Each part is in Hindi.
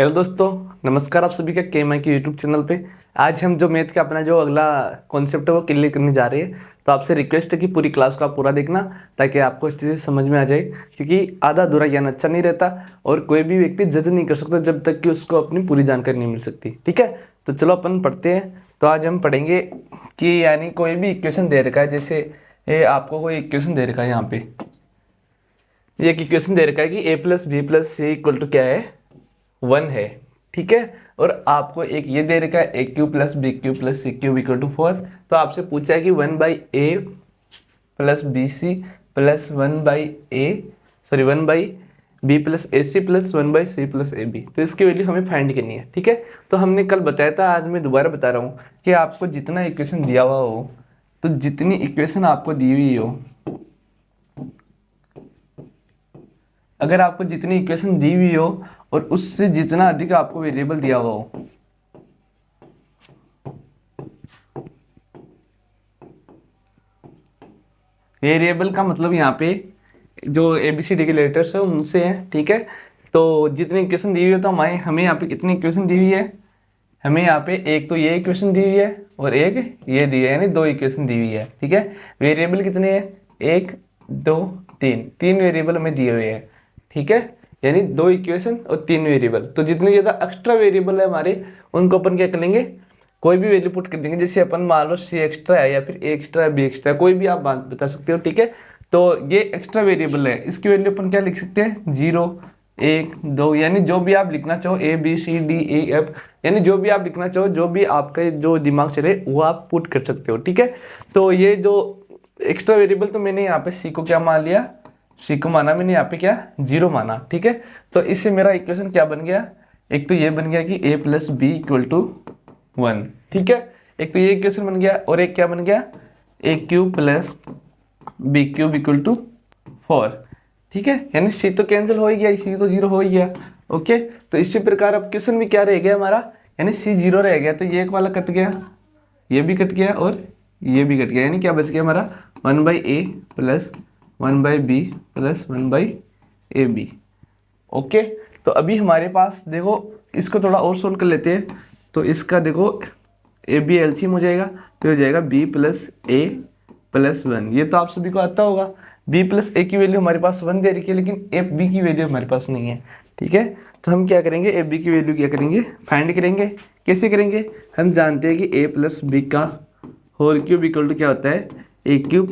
हेलो दोस्तों, नमस्कार आप सभी का केएमआई के यूट्यूब चैनल पे। आज हम जो मैथ का अपना जो अगला कॉन्सेप्ट है वो क्लियर करने जा रहे हैं। तो आपसे रिक्वेस्ट है कि पूरी क्लास को आप पूरा देखना ताकि आपको अच्छे से समझ में आ जाए, क्योंकि आधा अधूरा ज्ञान अच्छा नहीं रहता और कोई भी व्यक्ति जज नहीं कर सकता जब तक कि उसको अपनी पूरी जानकारी नहीं मिल सकती। ठीक है, तो चलो अपन पढ़ते हैं। तो आज हम पढ़ेंगे कि यानी कोई भी इक्वेशन दे रखा है, जैसे आपको कोई इक्वेशन दे रखा है, यहाँ पे ये एक इक्वेशन दे रखा है कि a+b+c इक्वल टू क्या है, 1 है। ठीक है, और आपको एक ये दे रखा है a³ + b³ + c³ = 4। तो आपसे पूछा है कि 1/b+ac+1/b+ac+ab, तो इसकी वैल्यू हमें फाइंड करनी है। ठीक है, तो हमने कल बताया था, आज मैं दोबारा बता रहा हूँ कि आपको जितना इक्वेशन दिया हुआ हो, तो जितनी इक्वेशन आपको दी हुई हो, अगर आपको जितनी इक्वेशन दी हुई हो और उससे जितना अधिक आपको वेरिएबल दिया हुआ हो, वेरिएबल का मतलब यहाँ पे जो ABCD के लेटर्स है उनसे है। ठीक है, तो जितनी इक्वेशन दी हुई है, तो हमें यहाँ पे कितनी इक्वेशन दी हुई है, हमें यहाँ पे एक तो ये इक्वेशन दी हुई है और एक ये दी है, यानी दो इक्वेशन दी हुई है। ठीक है, वेरिएबल कितने हैं, 1 2 3, तीन वेरिएबल हमें दिए हुए हैं। ठीक है, यानी दो इक्वेशन और तीन वेरिएबल। तो जितने ज़्यादा एक्स्ट्रा वेरिएबल है हमारे, उनको अपन क्या कर लेंगे, कोई भी वैल्यू पुट कर देंगे। जैसे अपन मान लो C एक्स्ट्रा है या फिर A एक्स्ट्रा है, B एक्स्ट्रा है, कोई भी आप बात बता सकते हो। ठीक है, तो ये एक्स्ट्रा वेरिएबल है, इसकी वैल्यू अपन क्या लिख सकते हैं, 0 1 2, यानी जो भी आप लिखना चाहो, ABCDEF, यानी जो भी आप लिखना चाहो, जो भी आपका जो दिमाग चले वो आप पुट कर सकते हो। ठीक है, तो ये जो एक्स्ट्रा वेरिएबल, तो मैंने यहाँ पे C को क्या मान लिया, C को माना मैंने यहाँ पे क्या, 0 माना। ठीक है, तो इससे मेरा इक्वेशन क्या बन गया, एक तो ये बन गया कि a+b = 1। ठीक है, एक तो ये इक्वेशन बन गया और एक क्या बन गया, a³ + b³ = 4। ठीक है, यानी C तो कैंसिल हो ही गया, C तो 0 हो ही गया। ओके, तो इसी प्रकार अब क्वेश्चन में क्या रह गया हमारा, यानी C 0 रह गया, तो ये एक वाला कट गया, ये भी कट गया और ये भी कट गया, यानी क्या बच गया हमारा, 1/a + 1/b + 1/ab। ओके, तो अभी हमारे पास देखो, इसको थोड़ा और सोल्व कर लेते हैं। तो इसका देखो AB LCM हो जाएगा, फिर हो जाएगा b + a + 1। ये तो आप सभी को आता होगा, b + a की वैल्यू हमारे पास 1 दे रखी है, लेकिन b की वैल्यू हमारे पास नहीं है। ठीक है, तो हम क्या करेंगे, b की वैल्यू क्या करेंगे, फाइंड करेंगे। कैसे करेंगे, हम जानते हैं कि a + b का होल क्यूब इक्वल टू क्या होता है, a³ +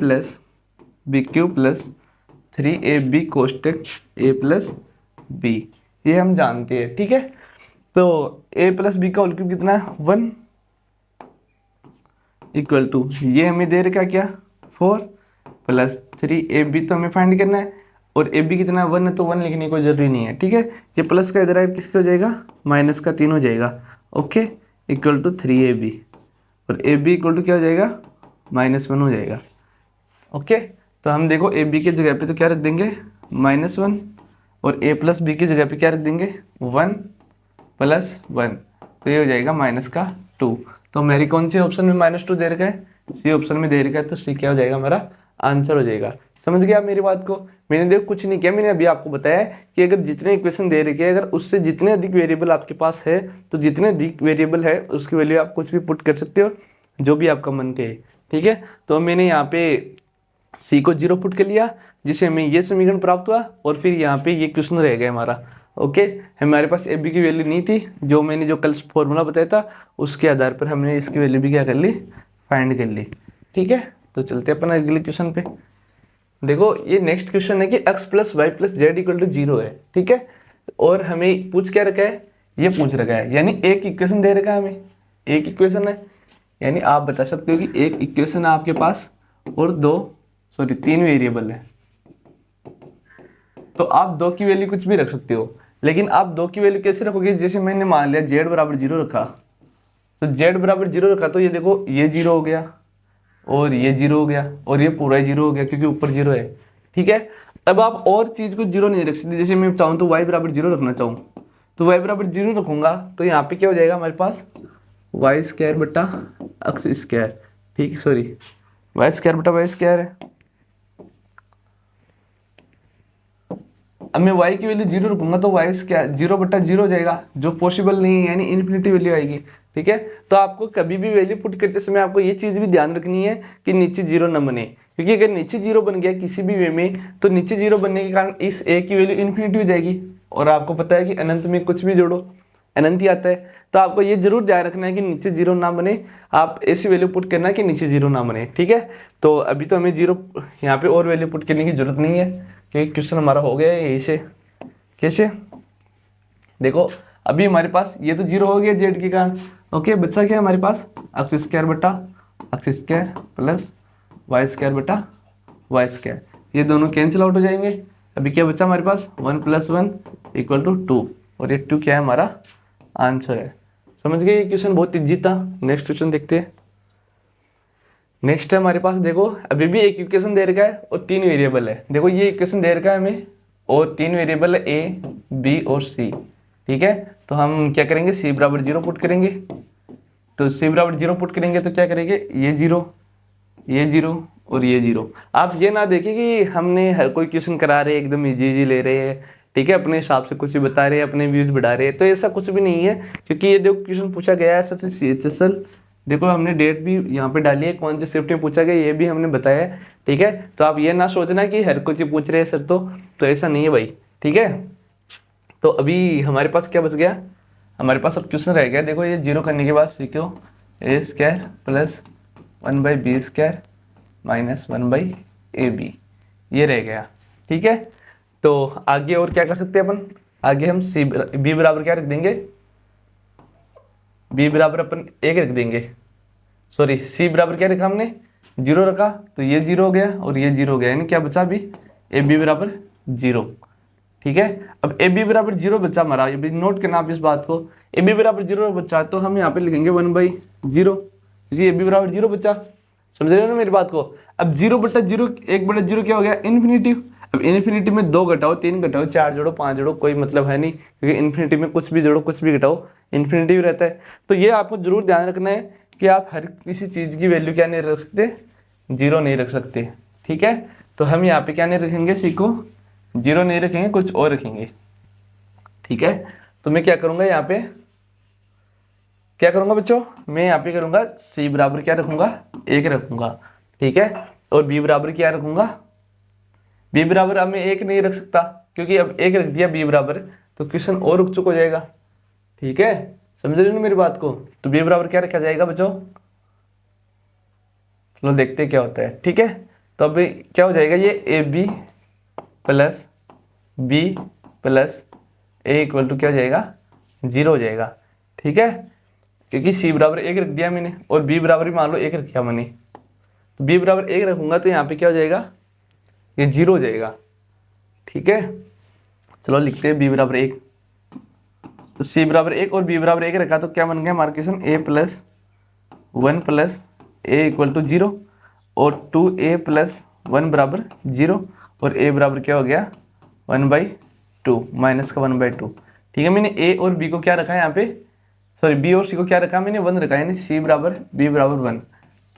b³ + 3ab कोष्टक a + b, ये हम जानते हैं। ठीक है, तो a + b का होल क्यूब कितना है, 1 इक्वल टू, ये हमें दे रखा क्या, 4 + 3ab, तो हमें फाइंड करना है। और ab कितना है, 1 है, तो 1 लिखने की कोई जरूरी नहीं है। ठीक है, ये प्लस का इधर है, किसके हो जाएगा, माइनस का 3 हो जाएगा। ओके, इक्वल टू 3ab, और ab इक्वल टू क्या हो जाएगा, -1 हो जाएगा। ओके, तो हम देखो ab की जगह पे तो क्या रख देंगे, -1, और a + b की जगह पे क्या रख देंगे, 1 + 1, तो ये हो जाएगा -2। तो मेरी कौन सी ऑप्शन में -2 दे रखा है, सी ऑप्शन में दे रखा है, तो सी क्या हो जाएगा, हमारा आंसर हो जाएगा। समझ गया आप मेरी बात को, मैंने देखो कुछ नहीं किया, मैंने अभी आपको बताया कि अगर जितने इक्वेशन दे रखे हैं, अगर उससे जितने अधिक वेरिएबल आपके पास है, तो जितने अधिक वेरिएबल है उसकी वैल्यू आप कुछ भी पुट कर सकते हो, जो भी आपका मन के। ठीक है, तो मैंने यहाँ पे सी को 0 पुट कर लिया, जिससे हमें ये समीकरण प्राप्त हुआ, और फिर यहाँ पे ये क्वेश्चन रह गया हमारा। ओके, हमारे पास ए बी की वैल्यू नहीं थी, जो मैंने जो कल फॉर्मूला बताया था उसके आधार पर हमने इसकी वैल्यू भी क्या कर ली, फाइंड कर ली। ठीक है, तो चलते अपन अगले क्वेश्चन पे। देखो ये नेक्स्ट क्वेश्चन है कि x + y + z = 0 है। ठीक है, और हमें पूछ क्या रखा है, ये पूछ रखा है, यानी एक इक्वेशन दे रखा है हमें, एक इक्वेशन है, यानी आप बता सकते हो कि एक इक्वेशन है आपके पास और तीन वेरिएबल है। तो आप 2 की वैल्यू कुछ भी रख सकते हो, लेकिन आप 2 की वैल्यू कैसे रखोगे, जैसे मैंने मान लिया z = 0 रखा, तो z = 0 रखा, तो ये देखो ये 0 हो गया और ये 0 हो गया और ये पूरा 0 हो गया, क्योंकि ऊपर 0 है। ठीक है, अब आप और चीज को 0 नहीं रख सकते, जैसे मैं चाहूँ तो y = 0 रखना चाहूँ, तो y = 0 रखूंगा, तो यहाँ पे क्या हो जाएगा हमारे पास, y² / x²। ठीक, सॉरी, y² / y² है, अब मैं y की वैल्यू 0 रखूंगा तो y क्या 0/0 हो जाएगा, जो पॉसिबल नहीं है, यानी इन्फिनिटी वैल्यू आएगी। ठीक है, तो आपको कभी भी वैल्यू पुट करते समय आपको ये चीज़ भी ध्यान रखनी है कि नीचे 0 न बने, क्योंकि अगर नीचे 0 बन गया किसी भी वे में तो नीचे 0 बनने के कारण इस a की वैल्यू इन्फिनिटी हो जाएगी। और आपको पता है कि अनंत में कुछ भी जोड़ो अनंत ही आता है, तो आपको ये जरूर ध्यान रखना है कि नीचे 0 ना बने। आप ऐसी वैल्यू पुट करना कि नीचे 0 ना बने। ठीक है, तो अभी तो हमें 0 यहाँ पे और वैल्यू पुट करने की जरूरत नहीं है, क्योंकि क्वेश्चन हमारा हो गया है यही से। कैसे, देखो अभी हमारे पास ये तो 0 हो गया जेड के कारण। ओके, बच्चा क्या है हमारे पास एक्स स्क्वायर बटा x square plus y square बटा वाई स्क्वायर, ये दोनों कैंसिल आउट हो जाएंगे। अभी क्या बचा हमारे पास 1 + 1 = 2, और ये 2 क्या है हमारा आंसर है। समझ गए, ये क्वेश्चन बहुत इजी था। नेक्स्ट क्वेश्चन देखते हैं। नेक्स्ट है हमारे पास, देखो अभी भी एक इक्वेशन दे रखा है और 3 वेरिएबल है। देखो ये इक्वेशन दे रखा है हमें और 3 वेरिएबल है ए, बी और सी। ठीक है, तो हम क्या करेंगे, c = 0 पुट करेंगे। तो c = 0 पुट करेंगे तो क्या करेंगे, ये 0 और ये 0। आप ये ना देखें कि हमने हर कोई क्वेश्चन करा रहे हैं एकदम इजी ले रहे हैं, ठीक है, अपने हिसाब से कुछ भी बता रहे हैं, अपने व्यूज बढ़ा रहे हैं, तो ऐसा कुछ भी नहीं है। क्योंकि ये जो क्वेश्चन पूछा गया है सच CHSL, देखो हमने डेट भी यहाँ पे डाली है, कौन सी शिफ्ट में पूछा गया ये भी हमने बताया है। ठीक है, तो आप ये ना सोचना कि हर कुछ पूछ रहे हैं सर, तो ऐसा नहीं है भाई। ठीक है, तो अभी हमारे पास क्या बच गया, हमारे पास अब क्वेश्चन रह गया। देखो ये 0 करने के बाद सीखो a² + 1/b² - 1/ab, ये रह गया। ठीक है, तो आगे और क्या कर सकते हैं अपन, आगे हम b बराबर क्या रख देंगे, b बराबर अपन 1 रख देंगे। सॉरी, c बराबर क्या रखा हमने 0 रखा, तो ये 0 हो गया और ये 0 हो गया, यानी क्या बचा अभी ab = 0। ठीक है, अब ab = 0 बचा हमारा, अभी नोट करना आप इस बात को, ab = 0 बचा तो हम यहाँ पे लिखेंगे 1/0, क्योंकि ab = 0 बचा। समझ रहे हो ना मेरी बात को। अब 0/0 1/0 क्या हो गया, इन्फिनिटी। अब इन्फिनिटी में 2 घटाओ 3 घटाओ 4 जोड़ो 5 जोड़ो कोई मतलब है नहीं, क्योंकि इन्फिनिटी में कुछ भी जोड़ो कुछ भी घटाओ इन्फिनिटी रहता है। तो ये आपको जरूर ध्यान रखना है कि आप हर किसी चीज़ की वैल्यू क्या नहीं रख सकते, 0 नहीं रख सकते। ठीक है, तो हम यहाँ पे क्या नहीं रखेंगे, सीखो 0 नहीं रखेंगे, कुछ और रखेंगे। ठीक है, तो मैं क्या करूँगा यहाँ पे, क्या करूँगा बच्चों, मैं यहाँ पे करूँगा c बराबर क्या रखूँगा 1 रखूँगा। ठीक है, और b बराबर क्या रखूँगा, b बराबर अब मैं 1 नहीं रख सकता, क्योंकि अब 1 रख दिया b बराबर तो क्वेश्चन और रुक चुक हो जाएगा। ठीक है, समझ रहे हो मेरी बात को। तो b बराबर क्या रखा जाएगा बच्चों, चलो देखते हैं क्या होता है। ठीक है, तो अब क्या हो जाएगा, ये ab + b + a = क्या हो जाएगा 0 हो जाएगा। ठीक है, क्योंकि c बराबर 1 रख दिया मैंने और b बराबर भी मान लो 1 रखा मैंने, तो b बराबर 1 रखूंगा तो यहाँ पे क्या हो जाएगा, ये 0 हो जाएगा। ठीक है, चलो लिखते हैं b = 1, तो c = 1 और b = 1 रखा तो क्या बन गया हमारा क्वेश्चन, a + 1 + a = 0 और 2a + 1 = 0 और a बराबर क्या हो गया 1/2 माइनस का 1/2। ठीक है, मैंने a और b को क्या रखा है यहाँ पे, सॉरी b और c को क्या रखा मैंने 1 रखा है, यानी c = b = 1,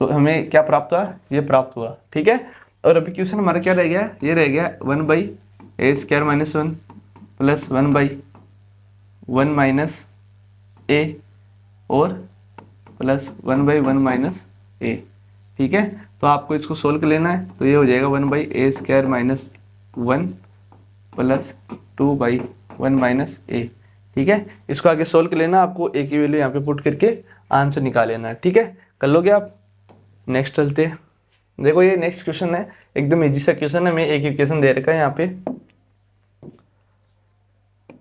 तो हमें क्या प्राप्त हुआ, ये प्राप्त हुआ। ठीक है, और अभी क्वेश्चन हमारा क्या रह गया, ये रह गया 1/a² - 1 + 1/1 - a और प्लस 1/1 - a। ठीक है, तो आपको इसको सोल्व कर लेना है, तो ये हो जाएगा 1/a² - 1 + 2/1 - a। ठीक है, इसको आगे सोल्व कर लेना, आपको a की वैल्यू यहाँ पे पुट करके आंसर निकाल लेना है। ठीक है, कर लोगे आप। नेक्स्ट चलते हैं। देखो ये नेक्स्ट क्वेश्चन है, एकदम इजी सा क्वेश्चन है। मैं एक इक्वेशन दे रखा है यहाँ पे,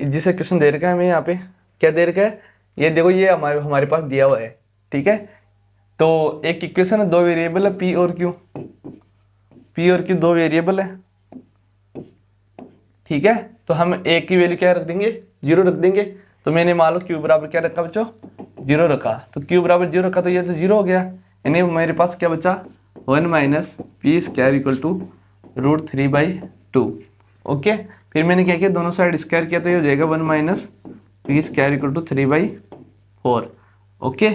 इजी सा क्वेश्चन दे रखा है। मैं यहाँ पे क्या दे रखा है, ये देखो ये हमारे पास दिया हुआ है। ठीक है, तो एक इक्वेशन है, 2 वेरिएबल है p और q, दो वेरिएबल है। ठीक है, तो हम a की वैल्यू क्या रख देंगे 0 रख देंगे। तो मैंने मान लो q बराबर क्या रखा बच्चों 0 रखा, तो q बराबर 0 रखा तो ये तो 0 हो गया, यानी मेरे पास क्या बचा 1 - p² = √3/2। ओके, फिर मैंने क्या किया दोनों साइड स्क्वायर किया तो ये हो जाएगा 1 - p² = 3/4। ओके,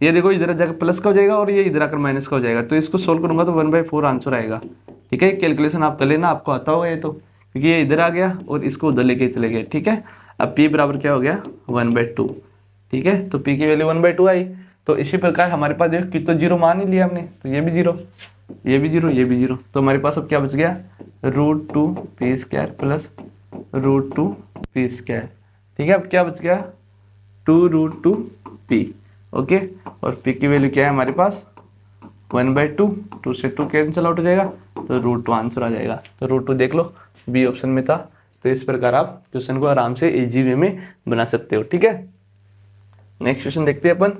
ये देखो इधर जाकर प्लस का हो जाएगा और ये इधर आकर माइनस का हो जाएगा, तो इसको सोल्व करूंगा तो 1/4 आंसर आएगा। ठीक है, कैलकुलेशन आप कर लेना, आपको आता होगा ये तो, क्योंकि ये इधर आ गया और इसको उधर लेके चले गए, ठीक है। अब p बराबर क्या हो गया 1/2, ठीक है। तो p की वैल्यू 1/2 आई। तो इसी प्रकार हमारे पास देखो कि तो जीरो मान ही लिया हमने, तो ये भी जीरो, ये भी जीरो, ये भी जीरो। तो हमारे पास अब क्या बच गया √2p² प्लस √2p², ठीक है। अब क्या बच गया 2√2p, ओके। और p की वैल्यू क्या है हमारे पास 1/2, 2 से 2 कैंसिल आउट हो जाएगा, तो √2 आंसर आ जाएगा। तो √2 देख लो बी ऑप्शन में था। तो इस प्रकार आप क्वेश्चन को आराम से इजी वे में बना सकते हो, ठीक है। नेक्स्ट क्वेश्चन देखते हैं अपन।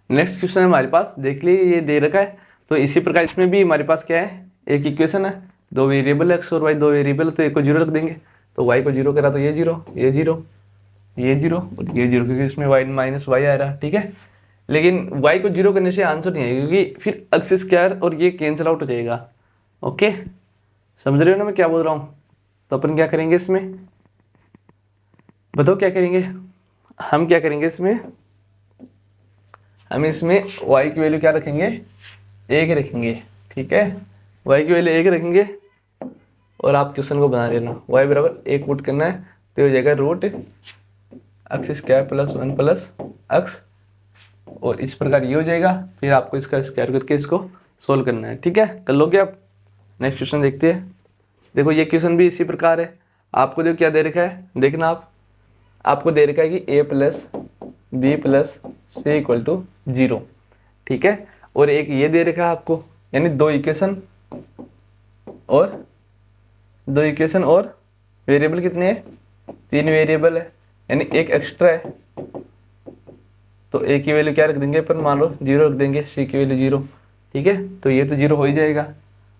नेक्स्ट क्वेश्चन हमारे पास देख लिए ये दे रखा है, तो इसी प्रकार इसमें भी हमारे पास क्या है, एक इक्वेशन है, दो वेरिएबल एक्स और वाई, दो वेरिएबल, तो एक को जीरो रख देंगे। तो वाई को जीरो करा तो ये जीरो, ये जीरो, ये जीरो और ये जीरो, क्योंकि इसमें वाई माइनस वाई आ रहा है, ठीक है। लेकिन वाई को जीरो करने से आंसर नहीं आएगा, क्योंकि फिर एक्स स्क्वायर और ये कैंसिल आउट हो जाएगा, ओके। समझ रहे हो ना मैं क्या बोल रहा हूँ। तो अपन क्या करेंगे इसमें, बताओ क्या करेंगे। हम क्या करेंगे इसमें, हम इसमें y की वैल्यू क्या रखेंगे, एक रखेंगे, ठीक है। y की वैल्यू एक रखेंगे और आप क्वेश्चन को बना लेना। y बराबर एक पुट करना है, तो हो जाएगा √x² प्लस 1 प्लस x, और इस प्रकार ये हो जाएगा। फिर आपको इसका स्क्वायर करके इसको सोल्व करना है, ठीक है। कर लोगे आप। नेक्स्ट क्वेश्चन देखते हैं। देखो ये क्वेश्चन भी इसी प्रकार है। आपको देखो क्या दे रखा है, देखना आप, आपको दे रखा है कि a plus B plus C equal to 0, ठीक है। और एक ये दे रखा है आपको, यानी दो इक्वेशन और वेरिएबल कितने हैं, 3 वेरिएबल है, यानी एक एक्स्ट्रा है। तो a की वैल्यू क्या रख देंगे पर, मान लो 0 रख देंगे, c की वैल्यू 0, ठीक है। तो ये तो 0 हो ही जाएगा,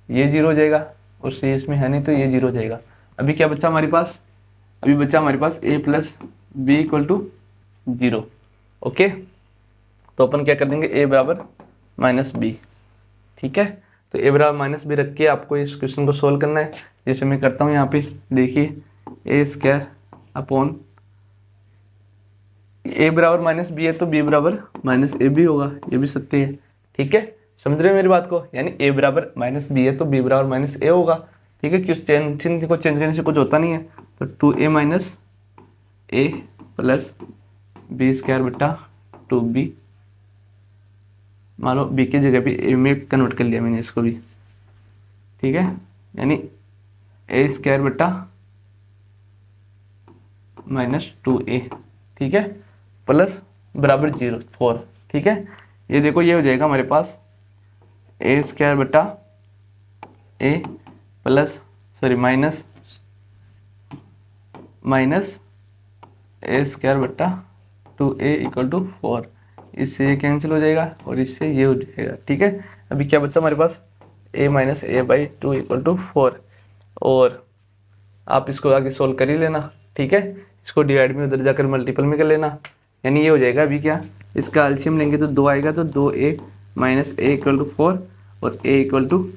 ये 0 हो जाएगा, और c इसमें है नहीं तो ये 0 हो जाएगा। अभी क्या बचा हमारे पास, अभी बचा हमारे पास a plus B equal to 0, okay. तो अपन क्या कर देंगे, a बराबर माइनस बी, ठीक है। तो a बराबर माइनस बी रख के आपको इस क्वेश्चन को सोल्व करना है। जैसे मैं करता हूँ यहाँ पे, देखिए a² अपॉन a बराबर माइनस बी है तो b बराबर माइनस ए बी होगा, ये भी सत्य है, ठीक है। समझ रहे हो मेरी बात को, यानी a बराबर माइनस बी है तो b बराबर माइनस ए होगा, ठीक है। क्यों चिन्ह को चेंज करने से कुछ होता नहीं है। तो 2a माइनस ए प्लस b² बटा 2b, मान लो b की जगह भी a में कन्वर्ट कर लिया मैंने इसको भी, ठीक है। यानी a² बटा माइनस 2a, ठीक है, प्लस बराबर 0 4, ठीक है। ये देखो ये हो जाएगा हमारे पास a² बटा a प्लस माइनस a² बटा 2a इक्वल टू 4, इससे ये कैंसिल हो जाएगा और इससे ये हो जाएगा, ठीक है। अभी क्या बचा हमारे पास, a minus a/2 equal to 4, और आप इसको आगे सोल्व कर ही लेना, ठीक है। इसको डिवाइड में उधर जाकर मल्टीपल में कर लेना, यानी ये हो जाएगा। अभी क्या, इसका एलसीएम लेंगे तो 2 आएगा, तो 2a minus a equal to 4 और a इक्वल टू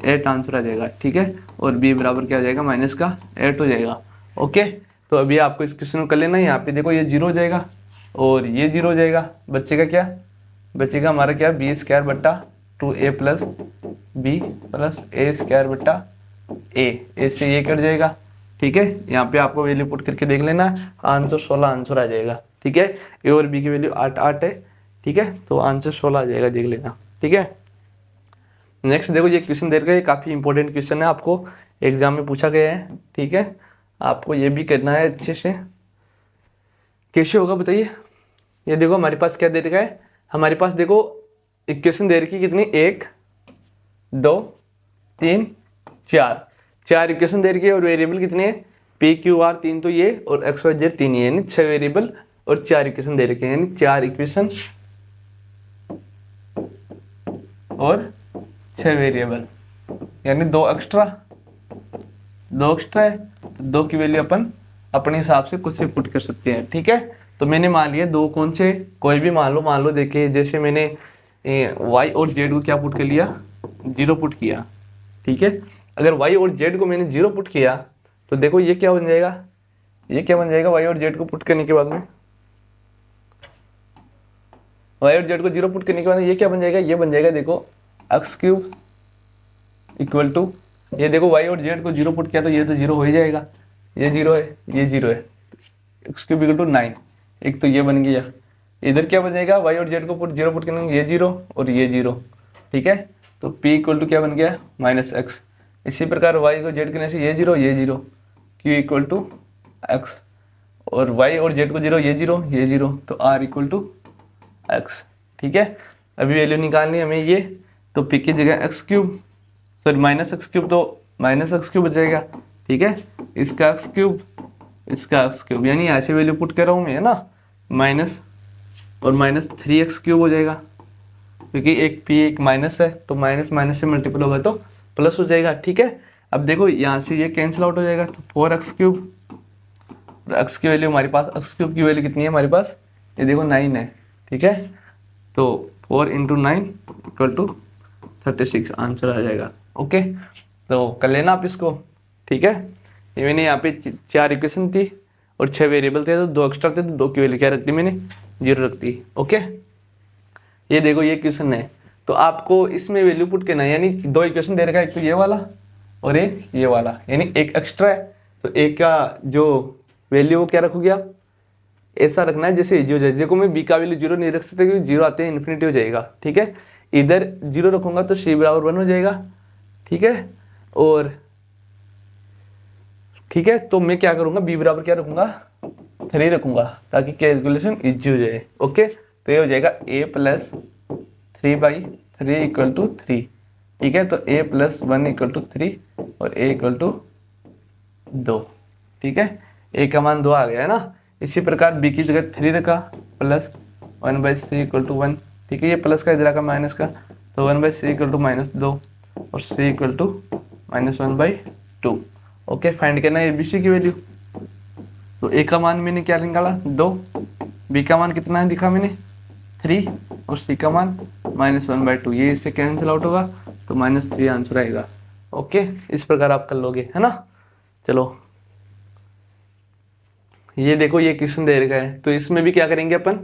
8 आंसर आ जाएगा, ठीक है। और b बराबर क्या हो जाएगा, माइनस का 8 हो जाएगा, ओके। तो अभी आपको इस क्वेश्चन को कर लेना। यहाँ पे देखो ये 0 हो जाएगा और ये 0 हो जाएगा, बचेगा क्या, बचेगा हमारा क्या, b² बट्टा 2a plus b plus a² बट्टा a से ये कट जाएगा, ठीक है। यहाँ पे आपको वैल्यू पुट करके देख लेना, आंसर 16 आंसर आ जाएगा, ठीक है। ए और बी की वैल्यू 8 है, ठीक है। तो आंसर 16 आ जाएगा, देख लेना, ठीक है। नेक्स्ट देखो ये क्वेश्चन दे रखा है, काफ़ी इंपॉर्टेंट क्वेश्चन है, आपको एग्जाम में पूछा गया है, ठीक है। आपको ये भी करना है अच्छे से। कैसे होगा बताइए। ये देखो हमारे पास क्या दे रखा है, हमारे पास देखो इक्वेशन दे रखी है कितनी, 1 2 3 4 इक्वेशन दे रखी है, और वेरिएबल कितने हैं, पी क्यू आर 3 तो ये, और एक्स वाई जेड 3 ही है, यानी 6 वेरिएबल और 4 इक्वेशन दे रखे हैं, यानी 4 इक्वेशन और 6 वेरिएबल, यानी 2 एक्स्ट्रा है, तो 2 की वैल्यू अपन अपने हिसाब से कुछ से पुट कर सकते हैं, ठीक है। तो मैंने मान लिया 2 कौन से, कोई भी मान लो देखिए, जैसे मैंने y और z को क्या पुट कर लिया, 0 पुट किया, ठीक है। अगर y और z को मैंने 0 पुट किया तो देखो ये क्या बन जाएगा, ये क्या बन जाएगा, y और z को पुट करने के बाद में, y और z को 0 पुट करने के बाद ये क्या बन जाएगा, ये बन जाएगा देखो x³ इक्वल टू, ये देखो y और z को 0 पुट किया तो ये तो 0 हो ही जाएगा, ये 0 है, ये 0 है, एक्स क्यूब इक्वल टू 9। एक तो ये बन गया। इधर क्या बनेगा, वाई और जेड को पुट 0 पुट करेंगे, ये 0 और ये 0, ठीक है। तो p इक्वल टू क्या बन गया, माइनस एक्स। इसी प्रकार y को z करने से ये 0 ये 0, q इक्वल टू एक्स, और y और z को 0 ये 0 ये 0, तो r इक्वल टू एक्स, ठीक है। अभी वैल्यू निकालनी है हमें ये, तो p की जगह x cube, sorry minus x cube, तो माइनस एक्स क्यूब बचेगा, ठीक है। इसका एक्स क्यूब, इसका एक्स क्यूब, यानी ऐसे वैल्यू पुट कर रहा हूँ मैं, है ना। माइनस और माइनस 3x क्यूब हो जाएगा, क्योंकि एक p एक माइनस है, तो माइनस माइनस से मल्टीपल होगा तो प्लस हो जाएगा, ठीक है। अब देखो यहाँ से ये कैंसिल आउट हो जाएगा, तो 4x क्यूब, एक्स की वैल्यू हमारे पास, एक्स क्यूब की वैल्यू कितनी है हमारे पास, ये देखो 9 है, ठीक है। तो 4 × 9 इक्वल टू 36 आंसर आ जाएगा। ओके, तो कर लेना आप इसको, ठीक है। ये मैंने यहाँ पे 4 इक्वेशन थी और 6 वेरिएबल थे, तो 2 एक्स्ट्रा थे, तो 2 की वैल्यू क्या रख दी मैंने, 0 रख दी। ओके, ये देखो ये क्वेश्चन है, तो आपको इसमें वैल्यू पुट करना है, यानी 2 इक्वेशन दे रखा है, एक तो ये वाला और एक ये वाला, यानी एक एक्स्ट्रा है, तो एक का जो वैल्यू वो क्या रखोगे आप, ऐसा रखना है जैसे इजी हो जाए। देखो मैं b का वैल्यू 0 नहीं रख सकता, क्योंकि 0 आते हैं इन्फिनिटी हो जाएगा, ठीक है। इधर 0 रखूंगा तो c बराबर 1 हो जाएगा, ठीक है। और ठीक है, तो मैं क्या करूंगा, b बराबर क्या रखूंगा, 3 रखूंगा, ताकि कैलकुलेशन इजी हो जाए। ओके, तो ये हो जाएगा a प्लस 3/3 इक्वल टू 3, ठीक है। तो a प्लस 1 इक्वल टू 3 और a इक्वल टू 2, ठीक है। a का मान 2 आ गया है ना। इसी प्रकार b की जगह 3 रखा, प्लस 1/3 इक्वल टू 1, ठीक है। ये प्लस का इधर आका माइनस का, तो 1/3 इक्वल टू -2 और c equal to -1/2। Okay, find करना है abc की वैल्यू। तो a का मान मैंने क्या निकाला, 2, b का मान कितना है दिखा मैंने, 3, और c का मान -1/2। ये इससे कैंसिल आउट होगा, तो -3 आंसर आएगा। ओके, इस प्रकार आप कर लोगे, है ना। चलो ये देखो ये क्वेश्चन दे रखा है, तो इसमें भी क्या करेंगे अपन,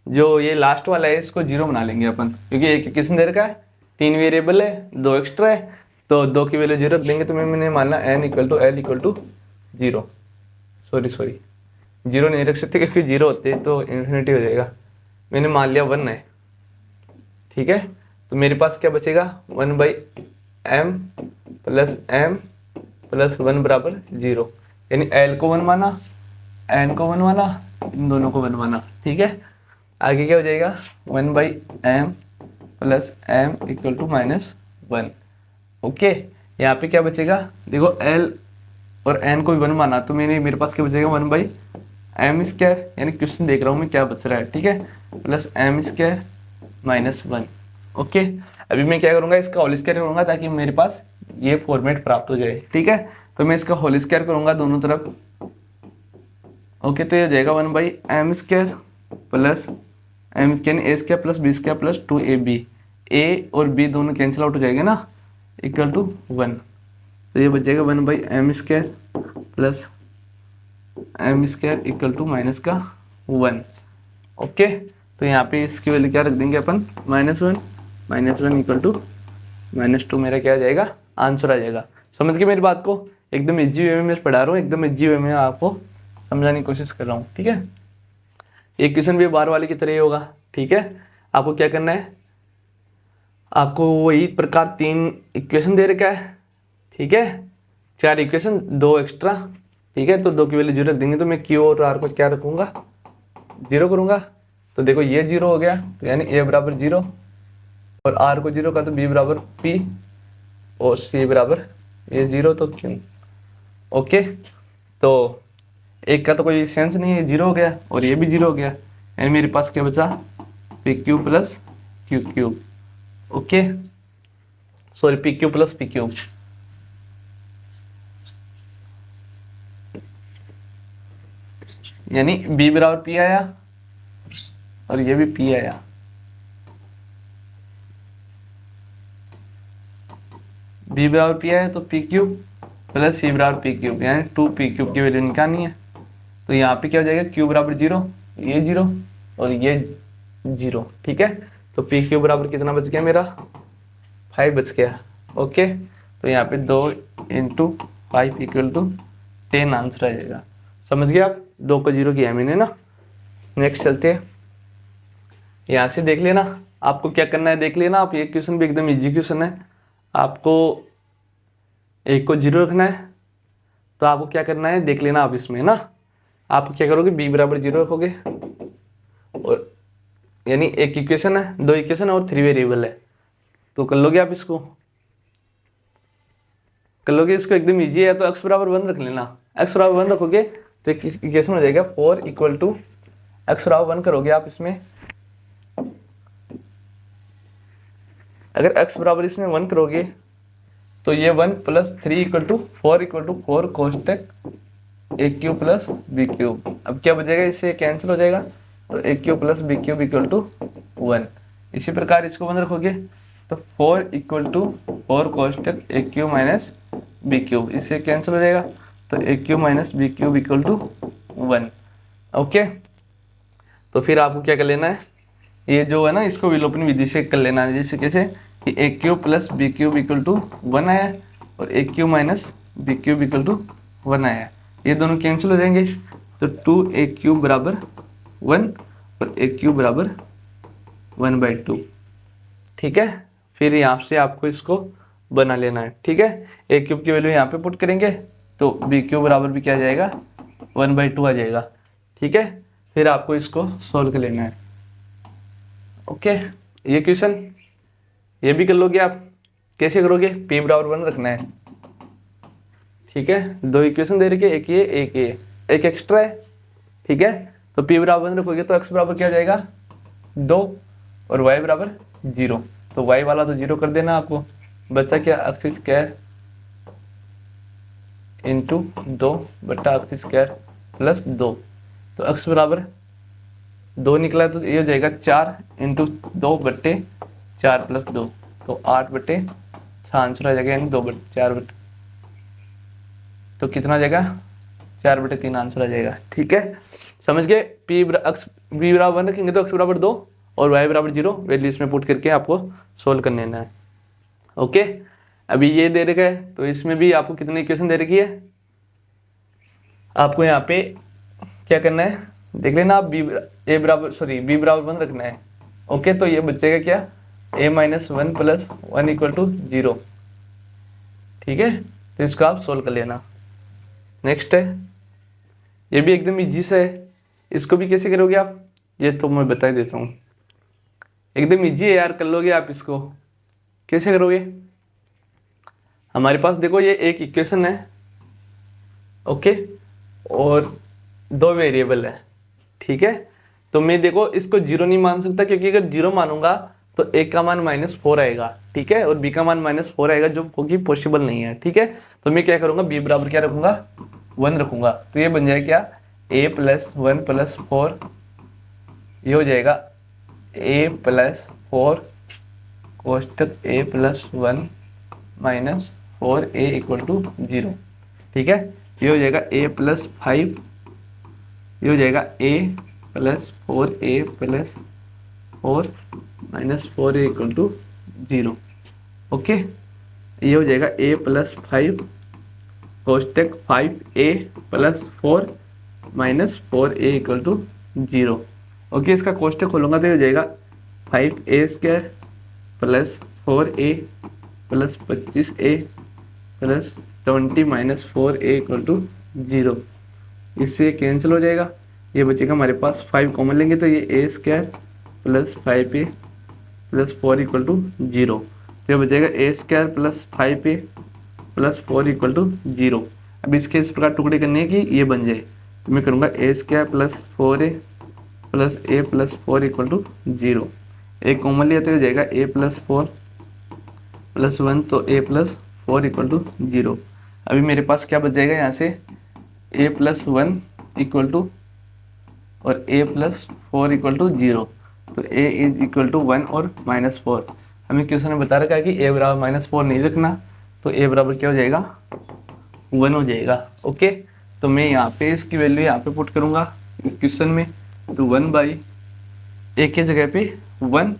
जो ये लास्ट वाला है इसको 0 बना लेंगे अपन, क्योंकि एक क्वेश्चन दे रखा है, 3 वेरिएबल है, 2 एक्स्ट्रा है, तो 2 की वैल्यू 0 रख देंगे। तो मैंने मानना n equal to l equal to 0, sorry 0 नहीं रख सकते, क्योंकि 0 होते तो इन्फिनिटी हो जाएगा। मैंने मान लिया 1 है, ठीक है। तो मेरे पास क्या बचेगा, 1/m प्लस m प्लस 1 बराबर 0, यानी l को 1 माना, n को 1 माना, इन दोनों को 1 माना, ठीक है। आगे क्या हो जाएगा, 1/m plus m equal to -1। Okay, यहाँ पे क्या बचेगा, देखो l और n को भी 1 माना, तो मेरे पास क्या बचेगा, 1/m², यानी क्वेश्चन देख रहा हूँ मैं क्या बच रहा है, ठीक है, प्लस m² -1। ओके, अभी मैं क्या करूँगा, इसका होल स्क्वायर करूँगा, ताकि मेरे पास ये फॉर्मेट प्राप्त हो जाए, ठीक है। तो मैं इसका होल स्क्वायर करूँगा दोनों तरफ। ओके, तो ये हो जाएगा 1/m² plus m² a² plus b² plus 2ab, a और b दोनों कैंसिल आउट हो जाएंगे ना, इक्वल टू 1। तो ये बच जाएगा 1/m² plus m² equal to -1। Okay, तो यहाँ पे इसकी वैल्यू क्या रख देंगे अपन, -1 इक्वल टू -2, मेरा क्या आ जाएगा, आंसर आ जाएगा। समझ के मेरी बात को, एकदम इजी वे में मैं पढ़ा रहा हूँ, एकदम इजी वे में आपको समझाने की कोशिश कर रहा हूँ, ठीक है। एक क्वेश्चन भी बार वाले की तरह ही होगा, ठीक है। आपको क्या करना है, आपको वही प्रकार 3 इक्वेशन दे रखा है, ठीक है, 4 इक्वेशन 2 एक्स्ट्रा, ठीक है। तो 2 की वैल्यू 0 रख देंगे, तो मैं q और r को क्या रखूंगा, 0 करूंगा। तो देखो ये 0 हो गया, तो यानी a बराबर 0, और r को 0 का तो b बराबर p, और c बराबर ये 0, तो क्यों। ओके, तो एक का तो कोई सेंस नहीं है, 0 हो गया, और ये भी 0 हो गया, यानी मेरे पास क्या बचा, pq plus q³। Okay, sorry pq plus p³, यानी b बराबर p आया, और ये भी p आया। b बराबर p आया, तो p³ प्लस c बराबर p³, यानी 2p³ की वैल्यू निकालनी है। तो यहाँ पे क्या हो जाएगा, q बराबर 0, ये 0 और ये 0, ठीक है। तो pq बराबर कितना बच गया मेरा, 5 बच गया। ओके, तो यहाँ पे 2 × 5 इक्वल टू 10 आंसर आ जाएगा। समझ गए आप, 2 को 0 किया मैंने ना। नेक्स्ट चलते हैं, यहाँ से देख लेना आपको क्या करना है, देख लेना आप, ये क्वेश्चन भी एकदम इजी क्वेश्चन है। आपको 1 को 0 रखना है, तो आपको क्या करना है देख लेना आप इसमें ना। आप क्या करोगे, b बराबर 0 रखोगे, और यानी एक इक्वेशन है, 2 इक्वेशन और 3 वेरिएबल है, तो कर लोगे आप इसको, कर लोगे इसको, एकदम इजी है। तो x बराबर 1 रख लेना, x बराबर 1 रखोगे तो इक्वेशन हो जाएगा 4 इक्वल टू x बराबर 1 करोगे आप इसमें, अगर x बराबर इसमें 1 करोगे तो ये 1 प्लस 3 इक्वल टू 4 कोष्टक A cube plus B cube. अब क्या बचेगा, इससे कैंसिल हो जाएगा, तो A cube plus B cube equal to 1। इसी प्रकार इसको 1 रखोगे तो 4 इक्वल टू 4 कोष्टक A cube minus B cube, इससे कैंसिल हो जाएगा, तो A cube minus B cube equal to 1। Okay, तो फिर आपको क्या कर लेना है, ये जो है ना इसको विलोपन विधि से कर लेना है। जैसे कैसे कि A cube plus B cube equal to 1 आया, और A cube minus B cube equal to 1 आया, ये दोनों कैंसिल हो जाएंगे, तो 2a क्यूब बराबर 1 और a क्यूब बराबर 1/2। ठीक है, फिर यहाँ से आपको इसको बना लेना है। ठीक है, a क्यूब की वैल्यू यहाँ पे पुट करेंगे तो b क्यूब बराबर भी क्या आ जाएगा, 1/2 आ जाएगा। ठीक है, फिर आपको इसको सॉल्व कर लेना है। ओके, ये क्वेश्चन ये भी कर लोगे आप। कैसे करोगे, p बराबर 1 रखना है। ठीक है, 2 इक्वेशन दे रखे, एक ये एक एक्स्ट्रा है। ठीक है, तो p बराबर 1 रखोगे तो x बराबर क्या हो जाएगा 2 और y बराबर 0, तो y वाला तो 0 कर देना आपको, बच्चा क्या x स्क्वायर इंटू 2 बट्टा x स्क्वायर प्लस 2, तो x बराबर 2 निकला तो ये हो जाएगा 4 इंटू 2 बट्टे 4 प्लस 2, तो 8/6 आंसर आ जाएगा, यानी 2/4 तो कितना आ जाएगा 4/3 आंसर आ जाएगा। ठीक है, समझ गए। b बराबर 1 रखेंगे तो x बराबर 2 और y बराबर 0 वैल्यू इसमें पुट करके आपको सोल्व कर लेना है। ओके, अभी ये दे रखा है, तो इसमें भी आपको कितनी इक्वेशन दे रखी है, आपको यहाँ पे क्या करना है देख लेना आप, b बराबर 1 रखना है। ओके, तो ये बचेगा क्या, a minus 1 plus 1 equal to 0। ठीक है, तो इसको आप सोल्व कर लेना। नेक्स्ट है, ये भी एकदम इजी से है, इसको भी कैसे करोगे आप, ये तो मैं बता देता हूँ, एकदम इजी है यार, कर लोगे आप इसको। कैसे करोगे, हमारे पास देखो ये एक इक्वेशन है, ओके, और 2 वेरिएबल है। ठीक है, तो मैं देखो इसको 0 नहीं मान सकता, क्योंकि अगर 0 मानूंगा तो a का मान -4 आएगा। ठीक है, और b का मान -4 आएगा, जो कि पॉसिबल नहीं है। ठीक है, तो मैं क्या करूंगा, b बराबर क्या रखूंगा 1 रखूंगा, तो ये बन जाएगा क्या, a प्लस 1 प्लस 4, ये हो जाएगा a प्लस 4 कोष्टक a plus 1 minus 4a equal to 0। ठीक है, ये हो जाएगा a प्लस 5, ये हो जाएगा a plus 4a plus 4 minus 4a equal to 0। Okay, ये हो जाएगा a प्लस 5 कोष्टक 5a plus 4 minus 4a equal to 0। Okay, इसका कोष्टक खोलूंगा तो ये हो जाएगा 5a square plus 4a plus 25a plus 20 minus 4a equal to 0। इससे कैंसिल हो जाएगा, ये बचेगा हमारे पास 5 कॉमन लेंगे तो ये a square plus 5a plus 4 equal to 0, तो ये बचेगा a square plus 5a plus 4 equal to 0। अब इसके इस प्रकार टुकड़े करने हैं कि ये बन जाए, तो मैं करूँगा a square plus 4a plus a plus 4 equal to 0। एक कॉमन लिया तो हो जाएगा a प्लस 4 प्लस 1, तो a प्लस 4 इक्वल टू 0। अभी मेरे पास क्या बच जाएगा यहाँ से, a प्लस 1 इक्वल टू और a प्लस 4 इक्वल टू 0, तो a इज इक्वल टू 1 और -4। हमें क्वेश्चन में बता रखा है कि a बराबर -4 नहीं रखना, तो a बराबर क्या हो जाएगा 1 हो जाएगा। ओके, तो मैं यहाँ पे इसकी वैल्यू यहाँ पे पुट करूँगा इस क्वेश्चन में, तो 1/a की जगह पे 1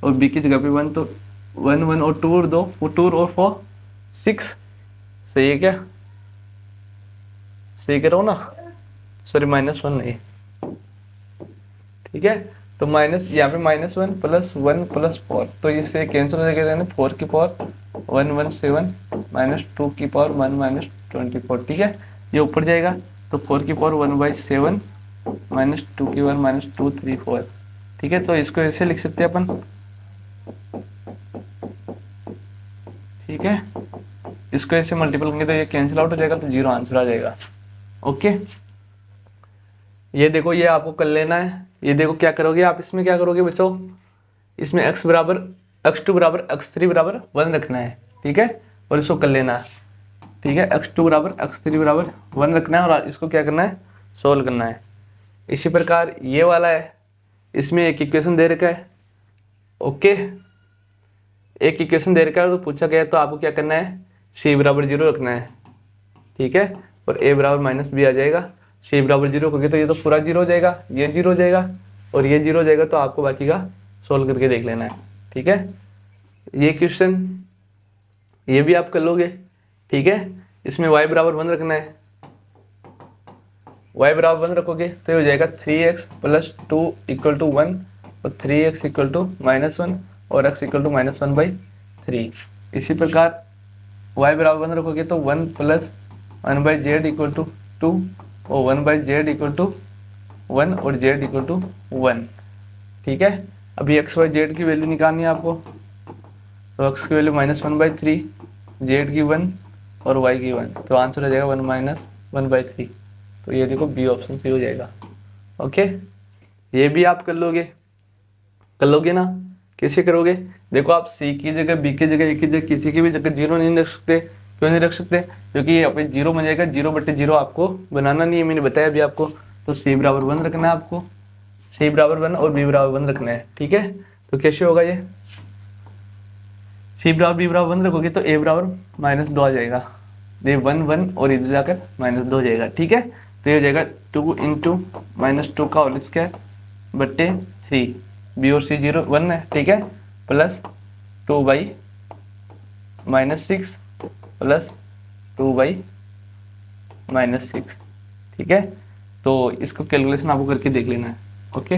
और b की जगह पे 1, तो 1 1 और 2 और 2 और 4 6, सही है क्या, सही कह रहा हूँ ना, सॉरी -1 नहीं, ठीक है। तो माइनस यहाँ पे -1 + 1 + 4, तो इससे कैंसिल हो जाएगा, यानी 4 की पावर 117 -2 की पावर 1 -24, ठीक है। ये ऊपर जाएगा तो 4 की पावर 1/7 -2 की पावर -234, ठीक है। तो इसको ऐसे लिख सकते हैं अपन, ठीक है। इसको ऐसे मल्टीपल करेंगे तो ये कैंसिल आउट हो जाएगा, तो 0 आंसर आ जाएगा। ओके, ये देखो ये आपको कर लेना है। ये देखो क्या करोगे आप, इसमें क्या करोगे बच्चों, इसमें x बराबर x2 बराबर x3 बराबर 1 रखना है, ठीक है, और इसको कर लेना है, ठीक है। x2 बराबर x3 बराबर 1 रखना है और इसको क्या करना है, सोल्व करना है। इसी प्रकार ये वाला है, इसमें एक इक्वेशन दे रखा है, ओके, एक इक्वेशन दे रखा है तो पूछा गया तो आपको क्या करना है, c बराबर 0 रखना है, ठीक है, और a बराबर -b आ जाएगा। c बराबर 0 रखोगे तो ये तो पूरा 0 हो जाएगा, ये 0 हो जाएगा और ये 0 हो जाएगा, तो आपको बाकी का सोल्व करके देख लेना है, ठीक है। ये क्वेश्चन ये भी आप कर लोगे, ठीक है। इसमें y बराबर 1 रखना है, y बराबर 1 रखोगे तो ये हो जाएगा 3x + 2 = 1 और 3x = -1 और x = -1/3। इसी प्रकार y बराबर 1 रखोगे तो 1 + 1/z = 2 और 1/z = 1 और z = 1, ठीक है। अभी x y z की वैल्यू निकालनी है आपको, तो x की वैल्यू -1/3, z की 1 और y की 1, तो आंसर हो जाएगा 1 - 1/3। तो ये देखो बी ऑप्शन सही हो जाएगा। ओके, ये भी आप कर लोगे ना, कैसे करोगे, देखो आप c की जगह b की जगह की जगह किसी की भी जगह 0 नहीं रख सकते। क्यों नहीं रख सकते, क्योंकि ये पे 0 बन जाएगा, 0/0 आपको बनाना नहीं है, मैंने बताया अभी आपको। तो c बराबर 1 रखना है आपको, c बराबर 1 और b बराबर 1 रखना है, ठीक है। तो कैसे होगा ये, c बराबर b बराबर 1 रखोगे तो a बराबर -2 आ जाएगा, ये 1 1 और इधर जाकर -2 हो जाएगा, ठीक है। तो ये हो जाएगा 2 × -2 का होल स्क्वायर बट्टे 3, b और c 0 1 है, ठीक है, प्लस 2/-6 प्लस 2/-6, ठीक है। तो इसको कैलकुलेशन आपको करके देख लेना है। ओके,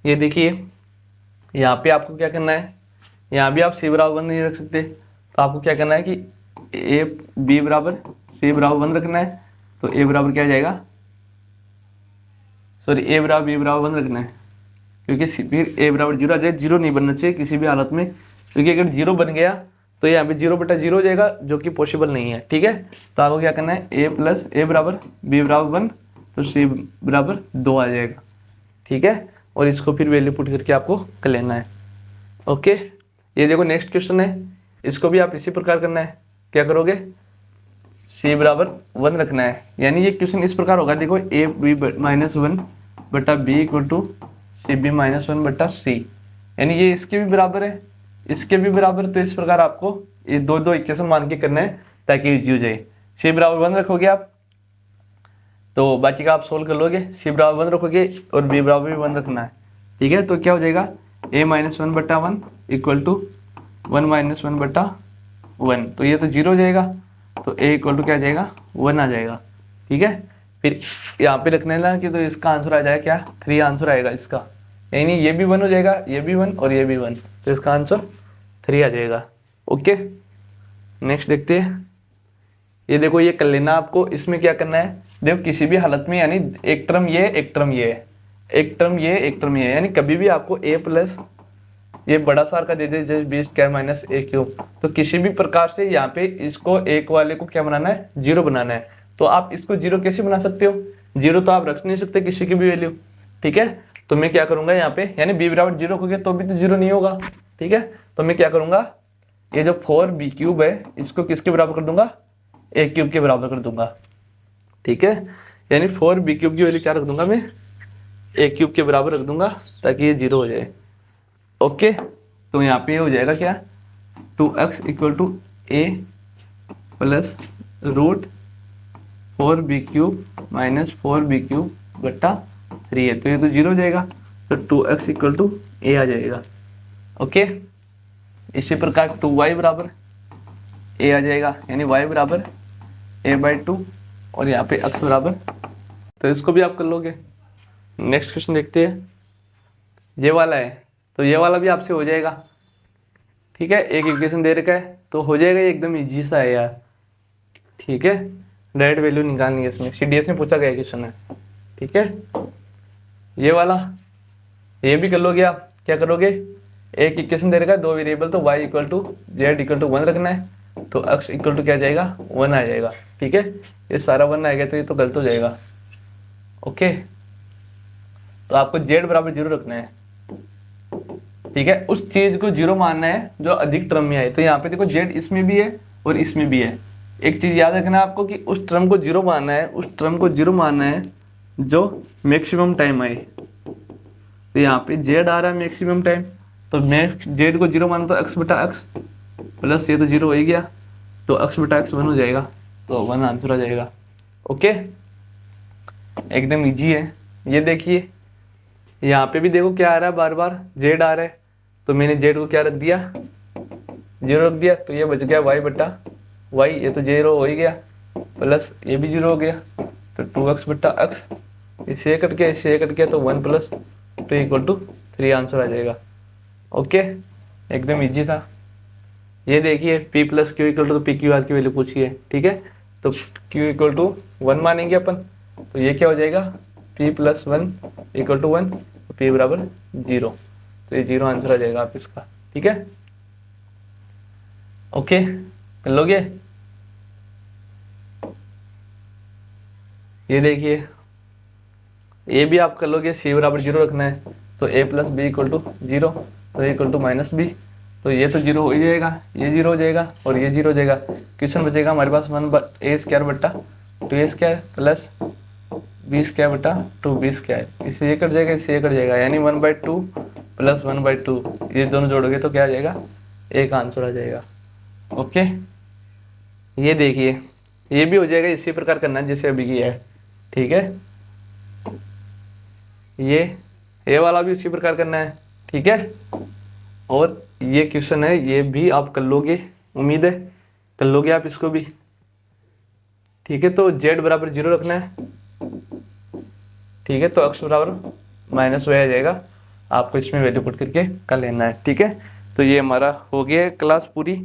ये देखिए यहाँ पे आपको क्या करना है, यहाँ भी आप c बराबर 1 नहीं रख सकते, तो आपको क्या करना है कि b बराबर c बराबर 1 रखना है। तो a बराबर क्या आ जाएगा, सॉरी a बराबर b बराबर 1 रखना है, क्योंकि फिर a बराबर 0 आ जाए, 0 नहीं बनना चाहिए किसी भी हालत में, क्योंकि अगर 0 बन गया तो यहाँ पे 0/0 हो जाएगा, जो कि पॉसिबल नहीं है, ठीक है। तो आपको क्या करना है, a बराबर b बराबर 1, तो c बराबर 2 आ जाएगा, ठीक है। और इसको फिर वैल्यू पुट करके आपको कर लेना है। ओके, ये देखो नेक्स्ट क्वेश्चन है, इसको भी आप इसी प्रकार करना है। क्या करोगे, c बराबर 1 रखना है, यानी ये क्वेश्चन इस प्रकार होगा, देखो a b -1 बटा b = cb -1/c, यानी ये इसके भी बराबर है, इसके भी बराबर। तो इस प्रकार आपको ये दो इक्वेशन मान के करना है ताकि इजी हो जाए। c बराबर 1 रखोगे आप तो बाकी का आप सोल्व कर लोगे, c बराबर 1 रखोगे और b बराबर भी 1 रखना है, ठीक है। तो क्या हो जाएगा, a -1/1 = 1 - 1/1, तो ये तो 0 हो जाएगा, तो a = क्या आ जाएगा, 1 आ जाएगा, ठीक है। फिर यहाँ पे रखने ना कि तो इसका आंसर आ जाएगा क्या, 3 आंसर आएगा इसका, यानी ये भी 1 हो जाएगा, ये भी 1 और ये भी 1, तो इसका आंसर 3 आ जाएगा। ओके, नेक्स्ट देखते हैं। ये देखो ये कर लेना आपको, इसमें क्या करना है, देखो किसी भी हालत में, यानी एक टर्म ये एक टर्म ये एक टर्म ये एक टर्म ये, यानी कभी भी आपको a प्लस ये बड़ा सार का दे दे जैसे b² - a³, तो किसी भी प्रकार से यहाँ पे इसको एक वाले को क्या बनाना है, 0 बनाना है। तो आप इसको 0 कैसे बना सकते हो, 0 तो आप रख नहीं सकते किसी की भी वैल्यू, ठीक है। तो मैं क्या करूंगा यहाँ पे, यानी b बराबर 0 रखोगे तो भी तो 0 नहीं होगा, ठीक है। तो मैं क्या करूंगा, ये जो 4b³ है इसको किसके बराबर कर दूंगा, a³ के बराबर कर दूंगा, ठीक है। यानी 4b³ की वैल्यू क्या रख दूंगा मैं, a³ के बराबर रख दूंगा ताकि ये 0 हो जाए। ओके, तो यहाँ पे हो जाएगा क्या, 2x = a plus root 4b³ - 4b³/3 है, तो ये तो 0 हो जाएगा, तो 2x = a आ जाएगा। ओके, इसी प्रकार 2y बराबर a आ जाएगा, यानी y बराबर a/2 और यहाँ पे x बराबर, तो इसको भी आप कर लोगे। नेक्स्ट क्वेश्चन देखते हैं, ये वाला है तो ये वाला भी आपसे हो जाएगा, ठीक है। एक इक्वेशन दे रखा है तो हो जाएगा, ये एकदम इजी सा है यार, ठीक है। डायरेक्ट वैल्यू निकालनी है इसमें, CDS में पूछा गया क्वेश्चन है, ठीक है। ये वाला ये भी कर लोगे आप, क्या करोगे, एक इक्वेशन दे रखा है, दो वेरिएबल, तो y equal to Z equal to 1 रखना है, तो x इक्वल टू क्या आ जाएगा 1 आ जाएगा, ठीक है। ये सारा 1 आएगा तो ये तो गलत हो जाएगा, ओके। तो आपको z बराबर 0 रखना है, ठीक है। उस चीज को 0 मानना है जो अधिक टर्म में आए, तो यहाँ पे देखो z इसमें भी है और इसमें भी है। एक चीज याद रखना है आपको कि उस टर्म को 0 मानना है, उस टर्म को 0 मानना है जो मैक्सिमम टाइम आए। तो यहाँ पे z आ रहा है मैक्सिमम टाइम, तो मैं z को 0 माना तो x बटा x प्लस ये तो 0 हो ही गया, तो x बटा x 1 हो जाएगा, तो 1 आंसर आ जाएगा, ओके। एकदम इजी है। ये देखिए यहाँ पे भी देखो क्या आ रहा है, बार बार z आ रहा है, तो मैंने z को क्या रख दिया 0 रख दिया, तो ये बच गया y बटा y, ये तो 0 हो ही गया, प्लस ये भी 0 हो गया, तो 2x बटा x, इससे कट गया, इससे कट गया, तो 1 प्लस 2 इक्वल टू 3 आंसर आ जाएगा, ओके। एकदम इजी था। ये देखिए p plus Q equal to P Q R की वैल्यू पूछी है, ठीक है। तो q इक्वल टू 1 मानेंगे अपन, तो ये क्या हो जाएगा p plus 1 equal to 1, p बराबर 0, तो ये 0 आंसर आ जाएगा आप इसका, ठीक है, ओके। कर लोगे। ये देखिए ये भी आप कर लोगे, c बराबर 0 रखना है, तो a plus B equal to 0, तो a equal to minus B, तो ये तो 0 हो ही जाएगा, ये 0 हो जाएगा और ये 0 हो जाएगा। क्वेश्चन बचेगा हमारे पास 1a² बटा 2a² प्लस b² बटा 2b², इससे ये कट जाएगा, इससे ये कट जाएगा, यानी 1/2 प्लस 1/2, ये दोनों जोड़ोगे तो क्या आ जाएगा, एक आंसर आ जाएगा, ओके। ये देखिए ये भी हो जाएगा, इसी प्रकार करना है जैसे अभी किया है, ठीक है। ये वाला भी उसी प्रकार करना है, ठीक है। और ये क्वेश्चन है, ये भी आप कर लोगे, उम्मीद है कर लोगे आप इसको भी, ठीक है। तो z बराबर 0 रखना है, ठीक है, तो x बराबर माइनस y आ जाएगा, आपको इसमें वैल्यू पुट करके कर लेना है, ठीक है। तो ये हमारा हो गया क्लास पूरी,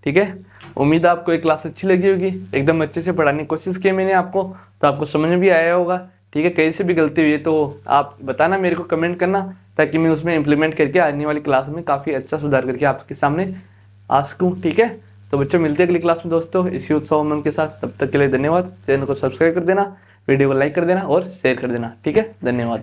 ठीक है। उम्मीद है आपको ये क्लास अच्छी लगी होगी, एकदम अच्छे से पढ़ाने की कोशिश की मैंने आपको, तो आपको समझ में भी आया होगा, ठीक है। कहीं से भी गलती हुई है तो आप बताना, मेरे को कमेंट करना, ताकि मैं उसमें इम्प्लीमेंट करके आने वाली क्लास में काफ़ी अच्छा सुधार करके आपके सामने आ सकूँ, ठीक है। तो बच्चों मिलते हैं अगली क्लास में दोस्तों इसी उत्साह उमंग के साथ, तब तक के लिए धन्यवाद। चैनल को सब्सक्राइब कर देना, वीडियो को लाइक कर देना और शेयर कर देना, ठीक है, धन्यवाद।